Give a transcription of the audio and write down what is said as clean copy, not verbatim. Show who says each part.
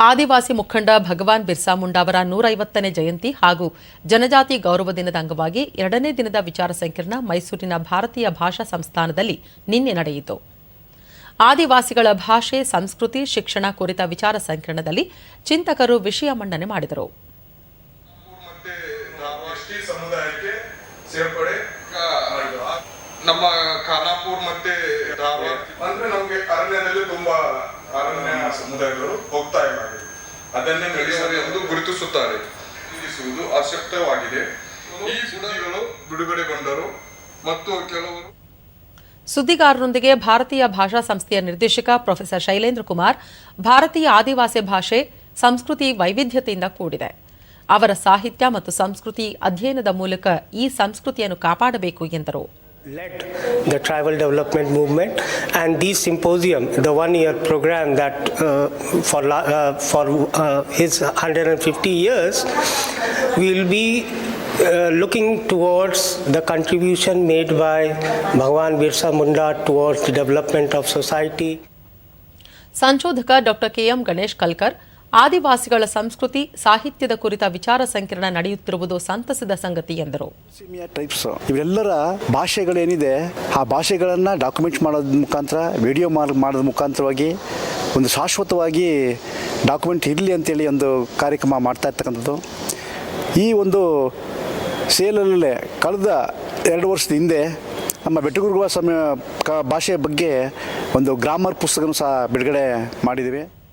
Speaker 1: ಆದಿವಾಸಿ ಮುಖಂಡ ಭಗವಾನ್ ಬಿರ್ಸಾ ಮುಂಡಾ ಅವರ 150ನೇ ಜಯಂತಿ ಹಾಗೂ ಜನಜಾತಿ ಗೌರವ ದಿನದ ಅಂಗವಾಗಿ 2ನೇ ದಿನದ ವಿಚಾರ ಸಂಕಿರಣ ಮೈಸೂರಿನ ಭಾರತೀಯ ಭಾಷಾ ಸಂಸ್ಥಾನದಲ್ಲಿ ನಿನ್ನೆ ನಡೆಯಿತು. ಆದಿವಾಸಿಗಳ ಭಾಷೆ, ಸಂಸ್ಕೃತಿ, ಶಿಕ್ಷಣ ಕುರಿತ ವಿಚಾರ ಸಂಕಿರಣದಲ್ಲಿ ಚಿಂತಕರು ವಿಷಯ ಮಂಡನೆ ಮಾಡಿದರು.
Speaker 2: ನಮ್ಮ ಖಾನಾಪುರ ಮತ್ತೆ ಧಾರವಾಡ ಅಂದ್ರೆ ನಮಗೆ ಅರಣ್ಯದಲ್ಲಿ ತುಂಬಾ ಅರಣ್ಯ ಸಮುದಾಯಗಳು ಹೋಗ್ತಾ ಇಲ್ಲ, ಅದನ್ನೇ ನಡೆಸಲು ಎಂದು ಗುರುತಿಸುತ್ತಾರೆ. ತಿಳಿಸುವುದು ಅಶಕ್ತವಾಗಿದೆ. ಈ ಸುದ್ದಿಗಳು ಬಿಡುಗಡೆಗೊಂಡರು ಮತ್ತು ಕೆಲವರು
Speaker 1: ಸುದ್ದಿಗಾರರೊಂದಿಗೆ ಭಾರತೀಯ ಭಾಷಾ ಸಂಸ್ಥೆಯ ನಿರ್ದೇಶಕ ಪ್ರೊಫೆಸರ್ ಶೈಲೇಂದ್ರ ಕುಮಾರ್, ಭಾರತೀಯ ಆದಿವಾಸಿ ಭಾಷೆ ಸಂಸ್ಕೃತಿ ವೈವಿಧ್ಯತೆಯಿಂದ ಕೂಡಿದೆ. ಅವರ ಸಾಹಿತ್ಯ ಮತ್ತು ಸಂಸ್ಕೃತಿ ಅಧ್ಯಯನದ ಮೂಲಕ ಈ ಸಂಸ್ಕೃತಿಯನ್ನು ಕಾಪಾಡಬೇಕು ಎಂದರು.
Speaker 3: Led the tribal development movement, and this symposium, the one-year program that for his 150 years, will be looking towards the contribution made by Bhagwan Birsa Munda towards the development of society.
Speaker 1: ಸಂಶೋಧಕ doctor KM Ganesh ಕಲ್ಕರ್, ಆದಿವಾಸಿಗಳ ಸಂಸ್ಕೃತಿ, ಸಾಹಿತ್ಯದ ಕುರಿತ ವಿಚಾರ ಸಂಕಿರಣ ನಡೆಯುತ್ತಿರುವುದು ಸಂತಸದ ಸಂಗತಿ ಎಂದರು.
Speaker 4: ಟೈಪ್ಸ್ ಇವೆಲ್ಲರ ಭಾಷೆಗಳೇನಿದೆ, ಆ ಭಾಷೆಗಳನ್ನು ಡಾಕ್ಯುಮೆಂಟ್ ಮಾಡೋದ್ರ ಮುಖಾಂತರ, ವಿಡಿಯೋ ಮಾಡೋದ್ರ ಮುಖಾಂತರವಾಗಿ ಒಂದು ಶಾಶ್ವತವಾಗಿ ಡಾಕ್ಯುಮೆಂಟ್ ಇರಲಿ ಅಂತೇಳಿ ಒಂದು ಕಾರ್ಯಕ್ರಮ ಮಾಡ್ತಾ ಇರ್ತಕ್ಕಂಥದ್ದು. ಈ ಒಂದು ಸೇಲಲ್ಲೇ ಕಳೆದ 2 ವರ್ಷದ ಹಿಂದೆ ನಮ್ಮ ಬೆಟ್ಟಗುರುಗಳ ಭಾಷೆಯ ಬಗ್ಗೆ ಒಂದು ಗ್ರಾಮರ್ ಪುಸ್ತಕನೂ ಸಹ ಬಿಡುಗಡೆ ಮಾಡಿದ್ದೀವಿ.